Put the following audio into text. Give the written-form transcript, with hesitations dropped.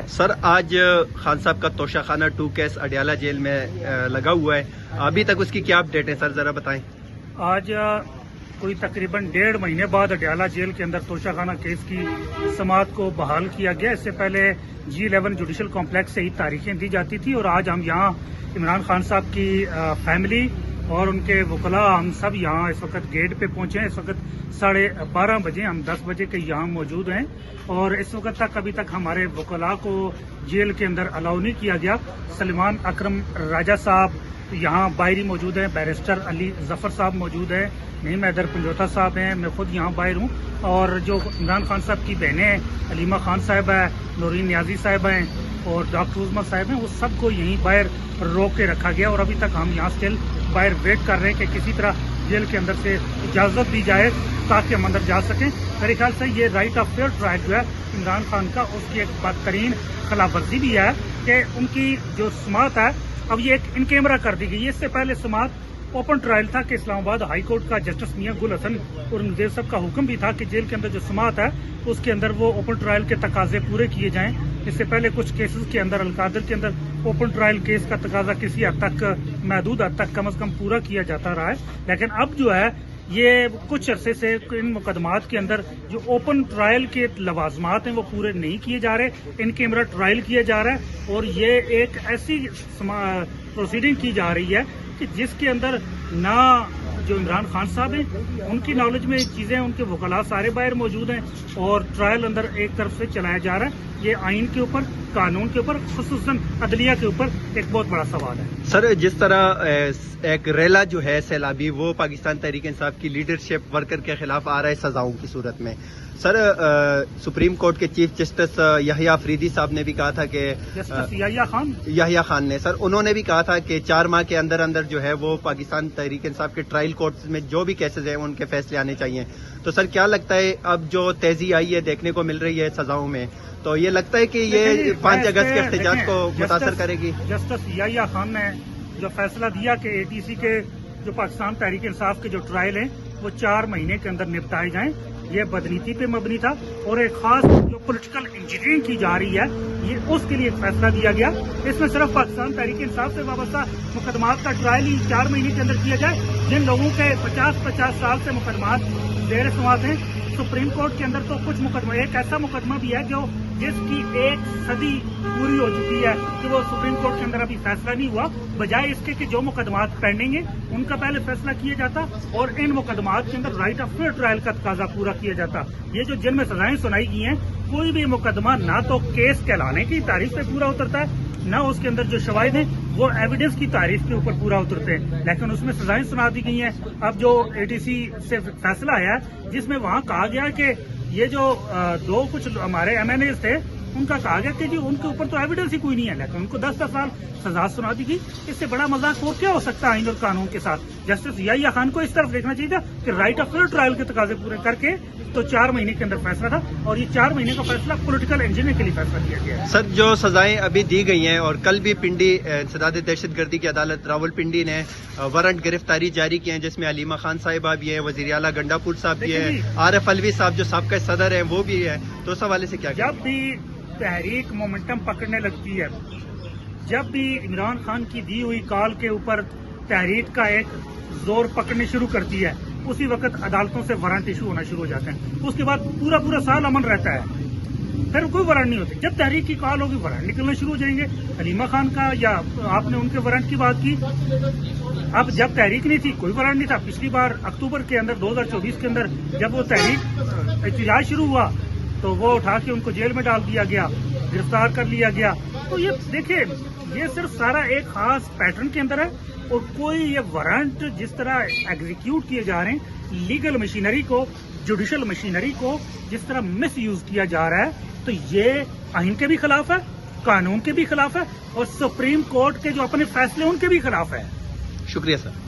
سر آج خان صاحب کا توشہ خانہ 2 کیس اڈیالہ جیل میں لگا ہوا ہے، ابھی تک اس کی کیا اپڈیٹ ہے سر، ذرا بتائیں۔ آج کوئی تقریباً 1.5 مہینے بعد اڈیالہ جیل کے اندر توشہ خانہ کیس کی سماعت کو بحال کیا گیا۔ اس سے پہلے G11 جوڈیشل کمپلیکس سے ہی تاریخیں دی جاتی تھی، اور آج ہم یہاں عمران خان صاحب کی فیملی اور ان کے وکلاء ہم سب یہاں اس وقت گیٹ پہ پہنچے ہیں۔ اس وقت 12:30 بجے، ہم 10 بجے کے یہاں موجود ہیں، اور اس وقت تک ابھی تک ہمارے وکلاء کو جیل کے اندر الاؤ نہیں کیا گیا۔ سلیمان اکرم راجہ صاحب یہاں باہر موجود ہیں، بیرسٹر علی ظفر صاحب موجود ہیں، نعیم حیدر پنجوتا صاحب ہیں، میں خود یہاں باہر ہوں، اور جو عمران خان صاحب کی بہنیں ہیں، علیمہ خان صاحب ہے، نورین نیازی صاحب ہیں، اور ڈاکٹر عظمت صاحب ہیں، وہ سب کو یہیں باہر روک کے رکھا گیا، اور ابھی تک ہم یہاں اسٹل باہر ویٹ کر رہے ہیں کہ کسی طرح جیل کے اندر سے اجازت دی جائے تاکہ ہم اندر جا سکیں۔ میرے خیال سے یہ رائٹ آف فیئر ٹرائل جو ہے عمران خان کا، اس کی ایک بدترین خلاف ورزی بھی ہے کہ ان کی جو سماعت ہے اب یہ ایک ان کیمرہ کر دی گئی ہے۔ اس سے پہلے سماعت اوپن ٹرائل تھا کہ اسلام آباد ہائی کورٹ کا جسٹس میاں گل حسن اور نذیر صاحب کا حکم بھی تھا کہ جیل کے اندر جو سماعت ہے اس کے اندر وہ اوپن ٹرائل کے تقاضے پورے کیے جائیں۔ اس سے پہلے کچھ کیسز کے اندر القادر کے اندر اوپن ٹرائل کیس کا تقاضا کسی حد تک محدود حد تک کم از کم پورا کیا جاتا رہا ہے، لیکن اب جو ہے یہ کچھ عرصے سے ان مقدمات کے اندر جو اوپن ٹرائل کے لوازمات ہیں وہ پورے نہیں کیے جا رہے، ان کیمرہ ٹرائل کیا جا رہا ہے، اور یہ ایک ایسی پروسیڈنگ کی جا رہی ہے کہ جس کے اندر نہ جو عمران خان صاحب ہیں ان کی نالج میں چیزیں، ان کے وکلاء سارے باہر موجود ہیں، اور ٹرائل اندر ایک طرف سے چلایا جا رہا ہے۔ یہ آئین کے اوپر، قانون کے اوپر، خصوصاً عدلیہ کے اوپر ایک بہت بڑا سوال ہے۔ سر جس طرح ایک ریلا جو ہے سیلابی، وہ پاکستان تحریک انصاف کی لیڈرشپ ورکر کے خلاف آ رہا ہے سزاؤں کی صورت میں، سر سپریم کورٹ کے چیف جسٹس یحییٰ افریدی صاحب نے بھی کہا تھا کہ جسٹس یحییٰ خان نے سر انہوں نے بھی کہا تھا کہ 4 ماہ کے اندر اندر جو ہے وہ پاکستان تحریک انصاف کے ٹرائل کورٹس میں جو بھی کیسز ہیں ان کے فیصلے آنے چاہیے۔ تو سر کیا لگتا ہے اب جو تیزی آئی ہے دیکھنے کو مل رہی ہے سزاؤں میں، تو یہ لگتا ہے کہ یہ 5 اگست کے احتجاج کو متاثر کرے گی؟ جسٹس یحییٰ خان نے جو فیصلہ دیا کہ ATC کے جو پاکستان تحریک انصاف کے جو ٹرائل ہیں وہ 4 مہینے کے اندر نپٹائے جائیں، یہ بدنیتی پہ مبنی تھا، اور ایک خاص جو پولیٹیکل انجینئرنگ کی جا رہی ہے یہ اس کے لیے ایک فیصلہ دیا گیا۔ اس میں صرف پاکستان تحریک انصاف سے وابستہ مقدمات کا ٹرائل ہی 4 مہینے کے اندر کیا جائے۔ جن لوگوں کے 50 سال سے مقدمات زیر سماعت ہیں سپریم کورٹ کے اندر، تو کچھ مقدمہ، ایک ایسا مقدمہ بھی ہے جو جس کی 1 صدی پوری ہو چکی ہے کہ وہ سپریم کورٹ کے اندر ابھی فیصلہ نہیں ہوا، بجائے اس کے کہ جو مقدمات پینڈنگ ہیں ان کا پہلے فیصلہ کیا جاتا اور ان مقدمات کے اندر رائٹ آف فیئر ٹرائل کا تقاضا پورا کیا جاتا۔ یہ جو جن میں سزائیں سنائی گئی ہیں، کوئی بھی مقدمہ نہ تو کیس کہلانے کی تعریف پہ پورا اترتا ہے، نہ اس کے اندر جو شواہد ہیں وہ ایویڈنس کی تعریف کے اوپر پورا اترتے ہیں، لیکن اس میں سزائیں سنا دی گئی ہیں۔ اب جو ATC سے فیصلہ آیا ہے جس میں وہاں کہا گیا کہ یہ جو 2 کچھ ہمارے MNAs تھے ان کا کہا گیا کہ جی ان کے اوپر تو ایویڈنس ہی کوئی نہیں ہے، لیکن ان کو 10 سال سزا سنا دی گئی۔ اس سے بڑا مذاق اور کیا ہو سکتا ہے آئین اور قانون کے ساتھ؟ جسٹس یحییٰ خان کو اس طرف دیکھنا چاہیے تھا کہ رائٹ آف فیئر ٹرائل کے تقاضے پورے کر کے تو 4 مہینے کے اندر فیصلہ تھا، اور یہ 4 مہینے کا فیصلہ پولیٹیکل انجینئرنگ کے لیے فیصلہ کیا گیا ہے۔ سر جو سزائیں ابھی دی گئی ہیں، اور کل بھی پنڈی انسداد دہشت گردی کی عدالت راول پنڈی نے وارنٹ گرفتاری جاری کیے ہیں، جس میں علیمہ خان صاحبہ بھی ہیں، وزیر اعلیٰ گنڈا پور صاحب بھی ہیں، عارف الوی صاحب جو سابقہ صدر ہیں وہ بھی ہیں، تو اس حوالے سے کیا؟ جب بھی تحریک مومنٹم پکڑنے لگتی ہے، جب بھی عمران خان کی دی ہوئی کال کے اوپر تحریک کا ایک زور پکڑنے شروع کرتی ہے، اسی وقت عدالتوں سے وارنٹ ایشو ہونا شروع ہو جاتے ہیں۔ اس کے بعد پورا سال امن رہتا ہے، پھر کوئی وارنٹ نہیں ہوتی۔ جب تحریک کی کال ہوگی وارنٹ نکلنا شروع ہو جائیں گے۔ علیمہ خان کا یا آپ نے ان کے وارنٹ کی بات کی، اب جب تحریک نہیں تھی کوئی وارنٹ نہیں تھا۔ پچھلی بار اکتوبر کے اندر 2024 کے اندر جب وہ تحریک احتجاج شروع ہوا تو وہ اٹھا کے ان کو جیل میں ڈال دیا گیا، گرفتار کر لیا گیا۔ تو یہ دیکھیں، یہ صرف سارا ایک خاص پیٹرن کے اندر ہے، اور کوئی یہ وارنٹ جس طرح ایگزیکیوٹ کیے جا رہے ہیں، لیگل مشینری کو، جوڈیشل مشینری کو جس طرح مس یوز کیا جا رہا ہے، تو یہ آئین کے بھی خلاف ہے، قانون کے بھی خلاف ہے، اور سپریم کورٹ کے جو اپنے فیصلے ان کے بھی خلاف ہے۔ شکریہ سر۔